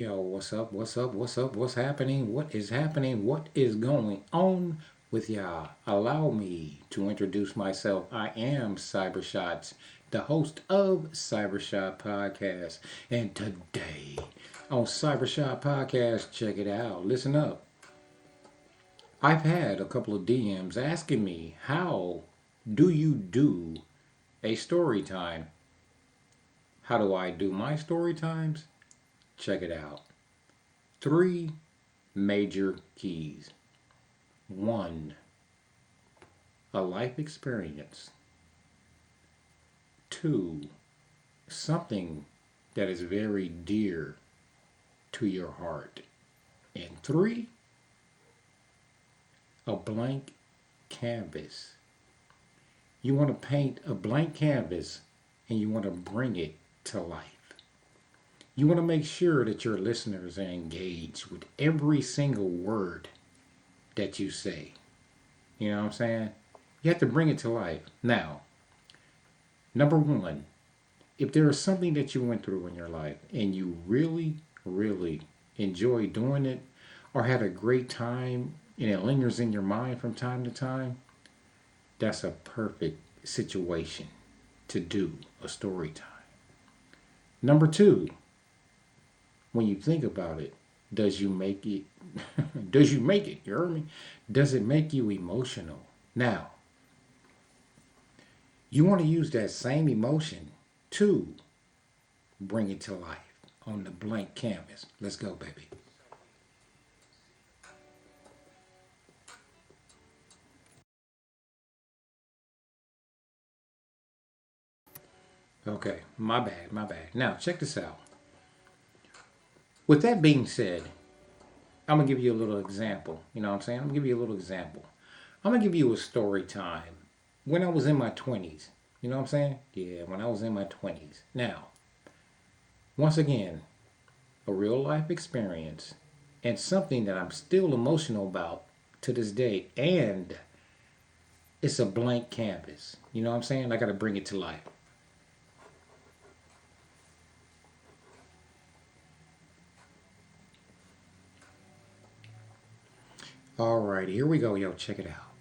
Yo, what's up? What's up? What's up? What's happening? What is happening? What is going on with y'all? Allow me to introduce myself. I am Cybershots, the host of Cybershot Podcast. And today on Cybershot Podcast, check it out. Listen up. I've had a couple of DMs asking me, how do you do a story time? How do I do my story times? Check it out. Three major keys. One, a life experience. Two, something that is very dear to your heart. And three, a blank canvas. You want to paint a blank canvas and you want to bring it to life. You want to make sure that your listeners are engaged with every single word that you say. You know what I'm saying? You have to bring it to life. Now, number one, if there is something that you went through in your life and you really, really enjoy doing it or had a great time and it lingers in your mind from time to time, that's a perfect situation to do a story time. Number two, when you think about it, does you make it does you make it? You heard me? Does it make you emotional? Now, you want to use that same emotion to bring it to life on the blank canvas. Let's go, baby. Okay, my bad, my bad. Now, check this out. With that being said, I'm going to give you a little example. You know what I'm saying? I'm going to give you a little example. I'm going to give you a story time when I was in my 20s. You know what I'm saying? Yeah, when I was in my 20s. Now, once again, a real life experience and something that I'm still emotional about to this day. And it's a blank canvas. You know what I'm saying? I got to bring it to life. All right, here we go, yo. Check it out.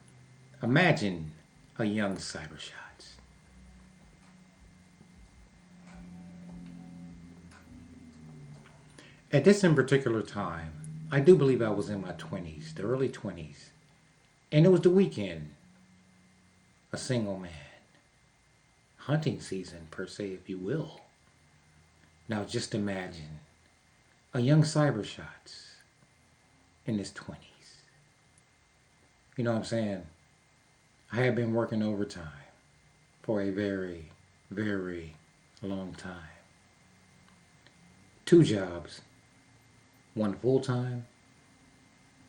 Imagine a young Cybershots. At this in particular time, I do believe I was in my 20s, the early 20s. And it was the weekend. A single man. Hunting season, per se, if you will. Now just imagine a young Cybershots in his 20s. You know what I'm saying? I had been working overtime for a very, very long time. Two jobs, one full time,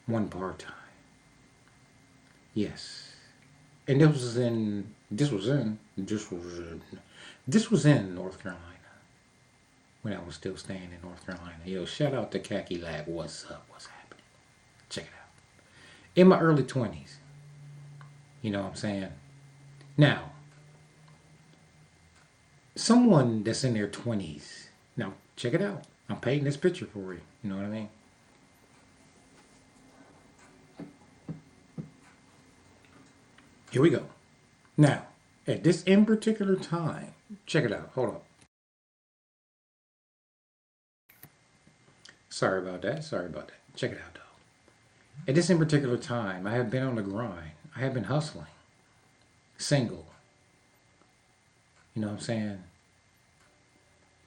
one part time. Yes. And this was in North Carolina when I was still staying in North Carolina. Yo, shout out to Khaki Lab. What's up? What's happening? Check it out. In my early 20s. You know what I'm saying? Now, someone that's in their 20s. Now, check it out. I'm painting this picture for you. You know what I mean? Here we go. Now, at this in particular time, check it out. Hold up. Sorry about that. Sorry about that. Check it out, though. At this in particular time, I have been on the grind. I have been hustling. Single. You know what I'm saying?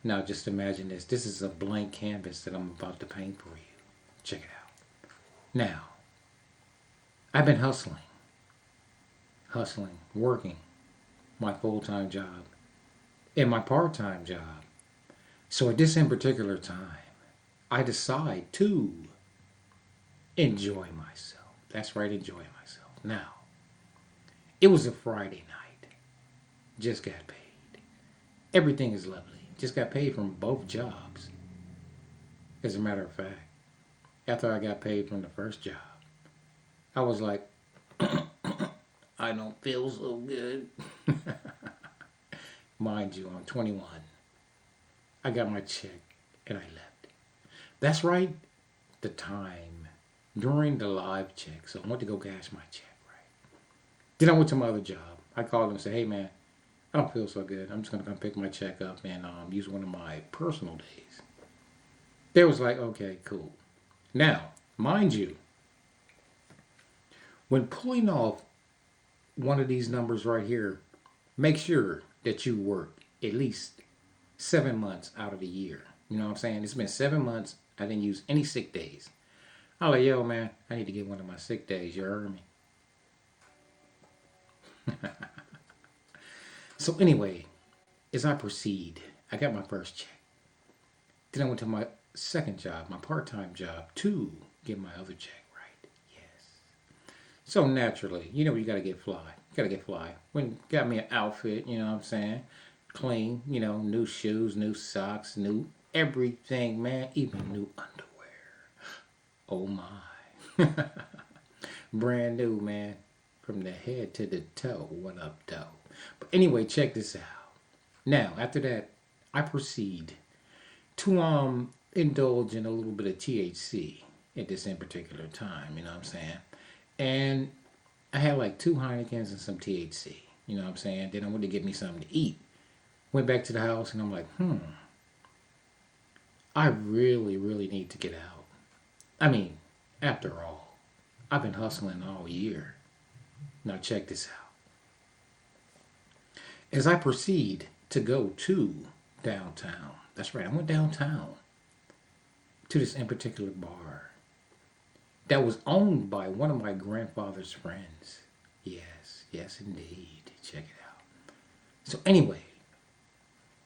Now, just imagine this. This is a blank canvas that I'm about to paint for you. Check it out. Now, I've been hustling, working my full time job and my part time job. So at this in particular time, I decide to enjoy myself. That's right, enjoy myself. Now, it was a Friday night. Just got paid. Everything is lovely. Just got paid from both jobs. As a matter of fact, after I got paid from the first job, I was like, I don't feel so good. Mind you, I'm 21. I got my check and I left. That's right, the time during the live check. So I went to go cash my check, right? Then I went to my other job. I called them and said, hey man, I don't feel so good. I'm just gonna come pick my check up and use one of my personal days. They was like, okay, cool. Now, mind you, when pulling off one of these numbers right here, make sure that you work at least 7 months out of the year. You know what I'm saying? It's been 7 months. I didn't use any sick days. I was like, yo, man, I need to get one of my sick days. You heard me? So anyway, as I proceed, I got my first check. Then I went to my second job, my part-time job, to get my other check, right? Yes. So naturally, you gotta get fly. You gotta get fly. When got me an outfit, you know what I'm saying? Clean, new shoes, new socks, new everything, man, even new underwear. Oh my. Brand new, man. From the head to the toe. What up, though? But anyway, check this out. Now, after that, I proceed to indulge in a little bit of THC at this in particular time, you know what I'm saying? And I had like 2 Heinekens and some THC, you know what I'm saying? Then I went to get me something to eat. Went back to the house and I'm like, I really, really need to get out. I mean, after all, I've been hustling all year. Now check this out. As I proceed to go to downtown, that's right, I went downtown to this in particular bar that was owned by one of my grandfather's friends. Yes, yes indeed. Check it out. So anyway,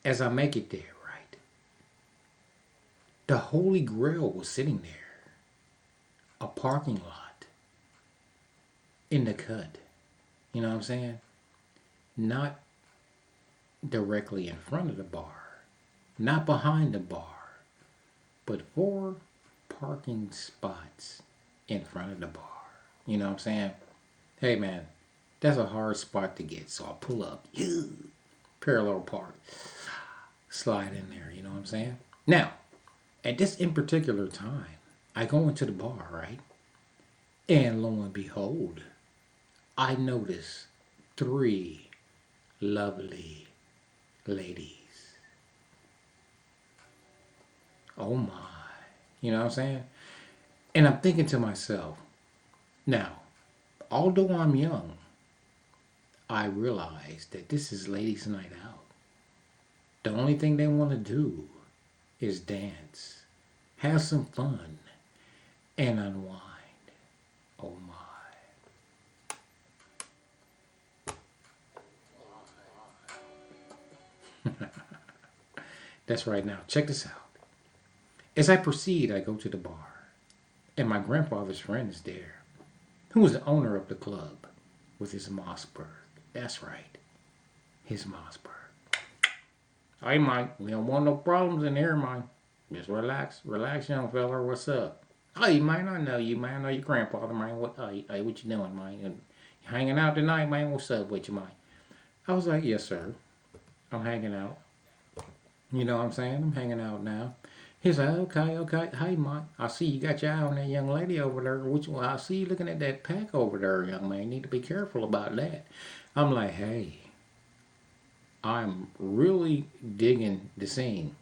as I make it there, right, the Holy Grail was sitting there. A parking lot in the cut. You know what I'm saying? Not directly in front of the bar, not behind the bar, but 4 parking spots in front of the bar. You know what I'm saying? Hey man, that's a hard spot to get, so I'll pull up. Parallel park. Slide in there, you know what I'm saying? Now, at this in particular time, I go into the bar, right? And lo and behold, I notice 3 lovely ladies. Oh my. You know what I'm saying? And I'm thinking to myself, now, although I'm young, I realize that this is ladies' night out. The only thing they want to do is dance, have some fun, and unwind. Oh my. That's right now. Check this out. As I proceed, I go to the bar, and my grandfather's friend is there, who was the owner of the club with his Mossberg. That's right, his Mossberg. Hey, Mike, we don't want no problems in here, Mike. Just relax, relax, young fella. What's up? Hey, man, I know you, man. I know your grandfather, man. Hey, what you doing, man? You hanging out tonight, man? What's up with you, man? I was like, yes, sir. I'm hanging out. You know what I'm saying? I'm hanging out now. He's like, okay, okay. Hey, Mike, I see you got your eye on that young lady over there. Which one? I see you looking at that pack over there, young man. You need to be careful about that. I'm like, hey, I'm really digging the scene.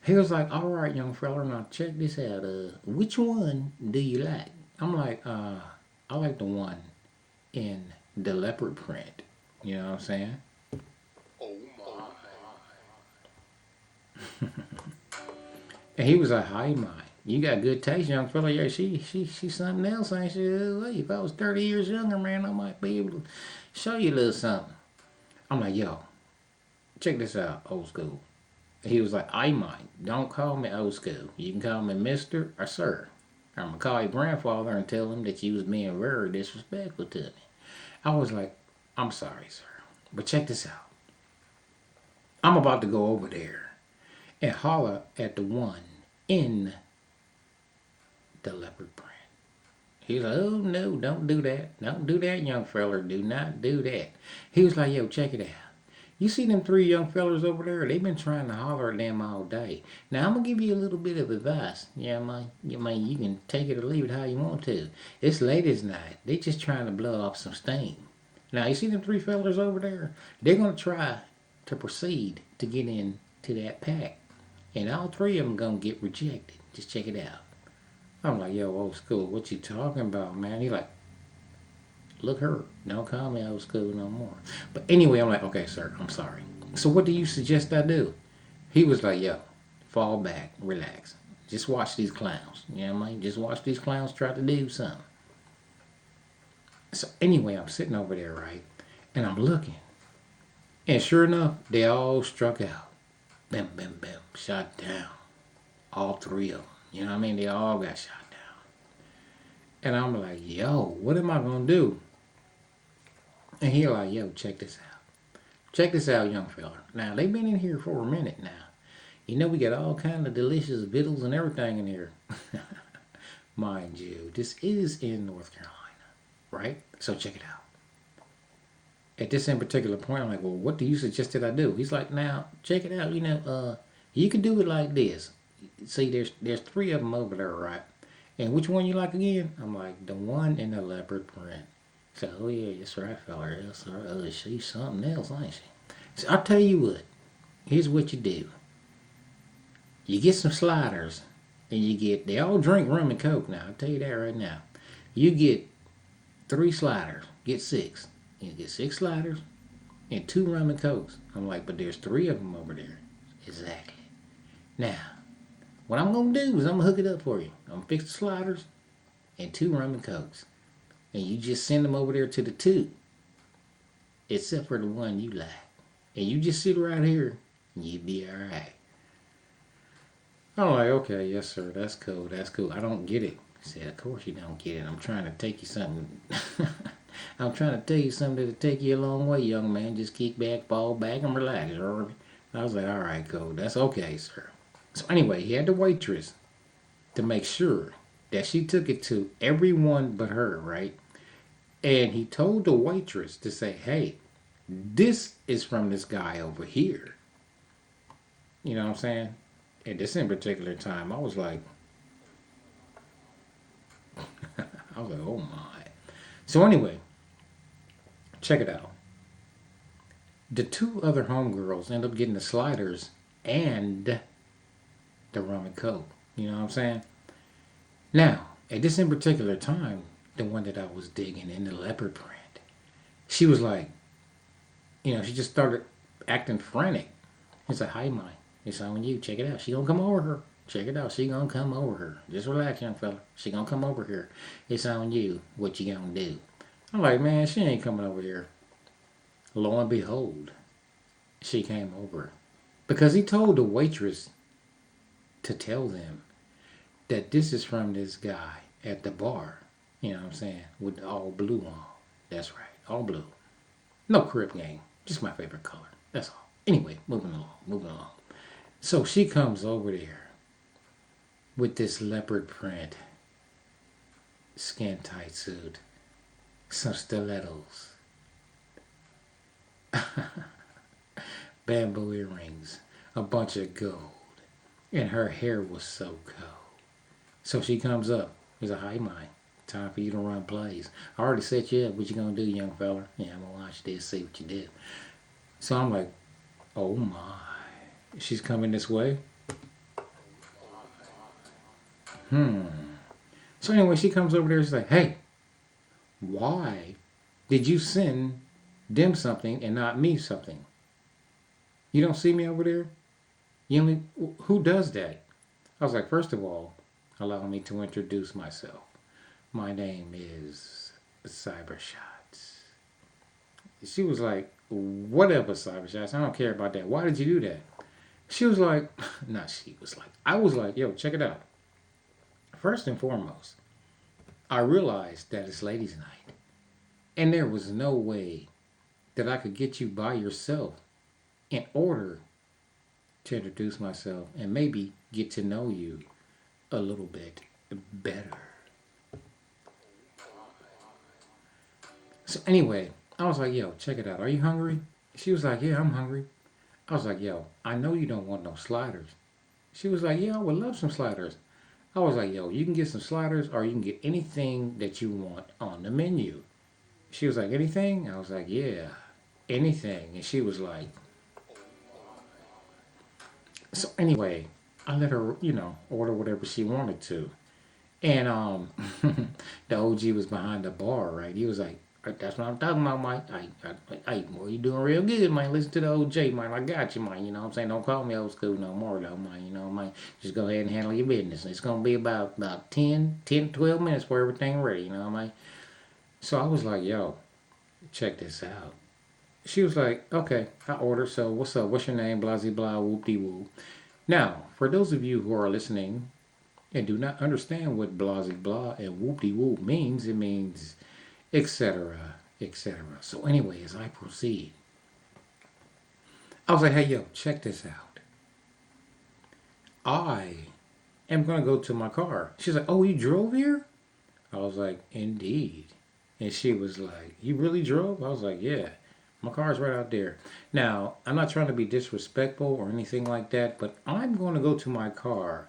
He was like, all right, young fella, now check this out. Which one do you like? I'm like, I like the one in the leopard print. You know what I'm saying? Oh my. And he was like, hi, my. You got good taste, young fella. Yeah, she's something else, ain't she? Hey, if I was 30 years younger, man, I might be able to show you a little something. I'm like, yo, check this out, old school. He was like, I might. Don't call me old school. You can call me Mr. or Sir. I'm going to call your grandfather and tell him that you was being very disrespectful to me. I was like, I'm sorry, sir. But check this out. I'm about to go over there and holler at the one in the leopard print. He's like, oh, no, don't do that. Don't do that, young feller. Do not do that. He was like, yo, check it out. You see them three young fellers over there? They've been trying to holler at them all day. Now I'm gonna give you a little bit of advice. Yeah, man. You can take it or leave it how you want to. It's ladies' night. They just trying to blow off some steam. Now you see them three fellers over there? They're gonna try to proceed to get into that pack, and all three of them gonna get rejected. Just check it out. I'm like, yo, old school, what you talking about, man? He like, look her. Don't call me old school no more. But anyway, I'm like, okay, sir, I'm sorry. So what do you suggest I do? He was like, yo, fall back, relax. Just watch these clowns. You know what I mean? Just watch these clowns try to do something. So anyway, I'm sitting over there, right? And I'm looking. And sure enough, they all struck out. Bam, bam, bam. Shot down. All three of them. You know what I mean? They all got shot down. And I'm like, yo, what am I going to do? And he like, yo, check this out. Check this out, young fella. Now, they've been in here for a minute now. You know we got all kind of delicious victuals and everything in here. Mind you, this is in North Carolina, right? So check it out. At this in particular point, I'm like, well, what do you suggest that I do? He's like, now, check it out. You can do it like this. See, there's three of them over there, right? And which one you like again? I'm like, the one in the leopard print. So, oh yeah, that's right, fella. That's right. Oh, she's something else, ain't she? So I'll tell you what. Here's what you do. You get some sliders, and they all drink rum and coke now. I'll tell you that right now. You get 3 sliders. Get 6. You get 6 sliders and 2 rum and cokes. I'm like, but there's 3 of them over there. Exactly. Now, what I'm going to do is I'm going to hook it up for you. I'm going to fix the sliders and 2 rum and cokes. And you just send them over there to the 2. Except for the one you like. And you just sit right here and you'll be alright. I'm like, okay, yes sir, that's cool, that's cool. I don't get it. He said, of course you don't get it. I'm trying to take you something. I'm trying to tell you something that'll take you a long way, young man. Just kick back, fall back, and relax. I was like, all right, cool. That's okay, sir. So anyway, he had the waitress to make sure that she took it to everyone but her, right? And he told the waitress to say, hey, this is from this guy over here. You know what I'm saying? At this in particular time, I was like, oh my. So anyway, check it out. The 2 other homegirls end up getting the sliders and the rum and coke. You know what I'm saying? Now, at this in particular time, the one that I was digging in the leopard print, she was like, she just started acting frantic. It's like, hi, Mike. It's on you. Check it out. She gonna come over here. Check it out. She gonna come over here. Just relax, young fella. She gonna come over here. It's on you. What you gonna do? I'm like, man, she ain't coming over here. Lo and behold, she came over. Because he told the waitress to tell them that this is from this guy at the bar. You know what I'm saying? With all blue on. That's right. All blue. No crib gang. Just my favorite color. That's all. Anyway, moving along. So she comes over there with this leopard print skin tight suit, some stilettos, bamboo earrings, a bunch of gold, and her hair was so cold. So she comes up. He's like, hi, Mike. Time for you to run plays. I already set you up. What you gonna do, young fella? Yeah, I'm gonna watch this, see what you do. So I'm like, oh my. She's coming this way. So anyway, she comes over there and she's like, hey, why did you send them something and not me something? You don't see me over there? Who does that? I was like, first of all, allow me to introduce myself. My name is Cybershots. She was like, whatever, Cybershots. I don't care about that. Why did you do that? She was like, I was like, yo, check it out. First and foremost, I realized that it's ladies' night. And there was no way that I could get you by yourself in order to introduce myself and maybe get to know you a little bit better. So anyway, I was like, yo, check it out. Are you hungry? She was like, yeah, I'm hungry. I was like, yo, I know you don't want no sliders. She was like, yeah, I would love some sliders. I was like, yo, you can get some sliders or you can get anything that you want on the menu. She was like, anything? I was like, yeah, anything. And she was like, so anyway, I let her, order whatever she wanted to. And the OG was behind the bar, right? He was like, "That's what I'm talking about, Mike. Hey, boy, you doing real good, man. Listen to the OJ, man. I got you, man. You know what I'm saying? Don't call me old school no more, though, man. You know, man. Just go ahead and handle your business. It's going to be about 12 minutes for everything ready, you know, man." So I was like, yo, check this out. She was like, okay, I ordered. So what's up? What's your name? Blah, blah, blah, whoop de woo. Now, for those of you who are listening and do not understand what blah blah and whoop de whoop means, it means etc. etc. So anyway, as I proceed, I was like, hey yo, check this out. I am gonna go to my car. She's like, oh, you drove here? I was like, indeed. And she was like, you really drove? I was like, yeah. My car's right out there. Now, I'm not trying to be disrespectful or anything like that, but I'm going to go to my car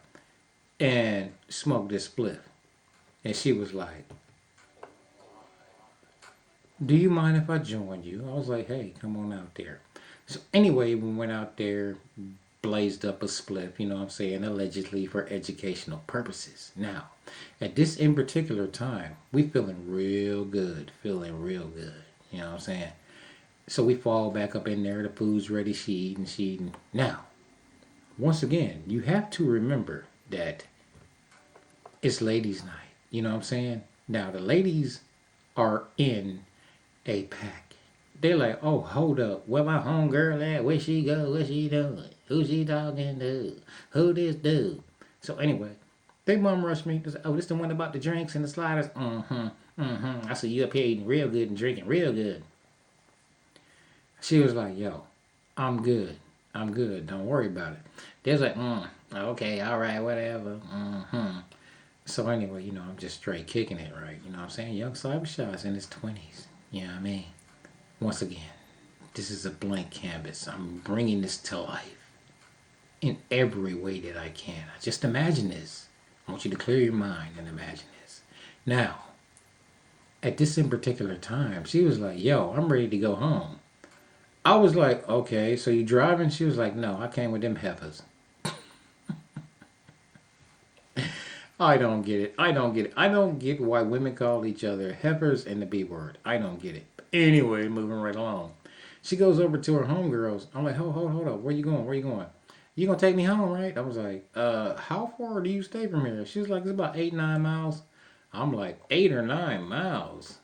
and smoke this spliff. And she was like, do you mind if I join you? I was like, hey, come on out there. So anyway, we went out there, blazed up a spliff, you know what I'm saying, allegedly for educational purposes. Now, at this in particular time, we feeling real good, you know what I'm saying? So we fall back up in there, the food's ready, she eating. Now, once again, you have to remember that it's ladies' night, you know what I'm saying? Now, the ladies are in a pack. They're like, oh, hold up. Where my homegirl at? Where she go? What she doing? Who she talking to? Who this dude? So anyway, they bum rushed me. Oh, this the one about the drinks and the sliders? Mm-hmm. Mm-hmm. I see you up here eating real good and drinking real good. She was like, yo, I'm good. I'm good. Don't worry about it. They was like, okay, all right, whatever. Mm-hmm. So anyway, I'm just straight kicking it, right? You know what I'm saying? Young Cyber Shot's in his 20s. You know what I mean? Once again, this is a blank canvas. I'm bringing this to life in every way that I can. Just imagine this. I want you to clear your mind and imagine this. Now, at this in particular time, she was like, yo, I'm ready to go home. I was like, okay, so you driving? She was like, no, I came with them heifers. I don't get it. I don't get it. I don't get why women call each other heifers and the B word. I don't get it. But anyway, moving right along. She goes over to her homegirls. I'm like, hold up. Where you going? Where you going? You gonna take me home, right? I was like, how far do you stay from here? She was like, it's about 8, 9 miles. I'm like, 8 or 9 miles.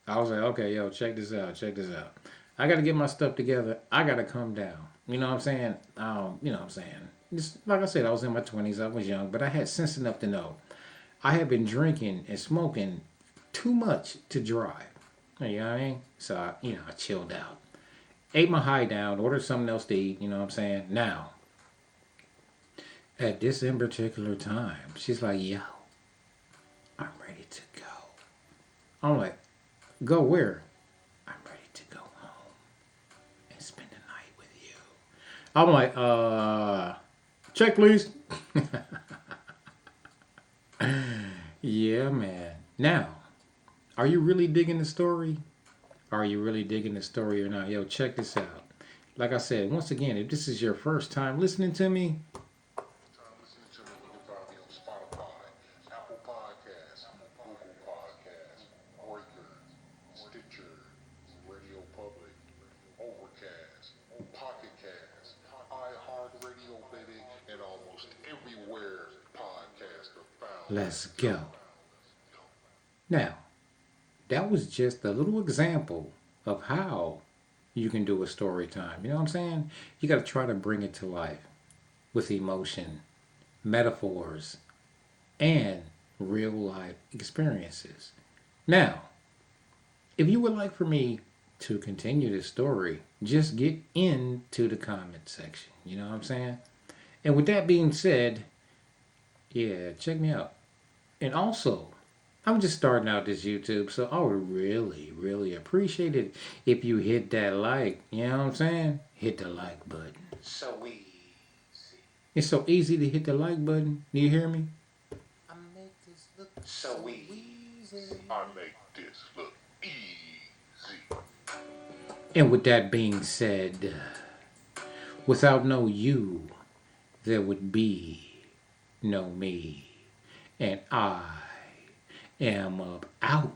I was like, okay, yo, check this out. Check this out. I gotta get my stuff together. I gotta come down. You know what I'm saying? You know what I'm saying? Just like I said, I was in my 20s. I was young, but I had sense enough to know I had been drinking and smoking too much to drive. You know what I mean? So I chilled out. Ate my high down, ordered something else to eat, you know what I'm saying? Now, at this in particular time, she's like, yo, I'm ready to go. I'm like, go where? I'm ready to go home and spend the night with you. I'm like, check please. Yeah, man. Now, are you really digging the story? Are you really digging the story or not? Yo, check this out. Like I said, once again, if this is your first time listening to me, let's go. Now, that was just a little example of how you can do a story time. You know what I'm saying? You got to try to bring it to life with emotion, metaphors, and real life experiences. Now, if you would like for me to continue this story, just get into the comment section. You know what I'm saying? And with that being said, yeah, check me out. And also, I'm just starting out this YouTube, so I would really, really appreciate it if you hit that like. You know what I'm saying? Hit the like button. So easy. It's so easy to hit the like button. Do you hear me? I make this look so easy. I make this look easy. And with that being said, without no you, there would be no me. And I am up out.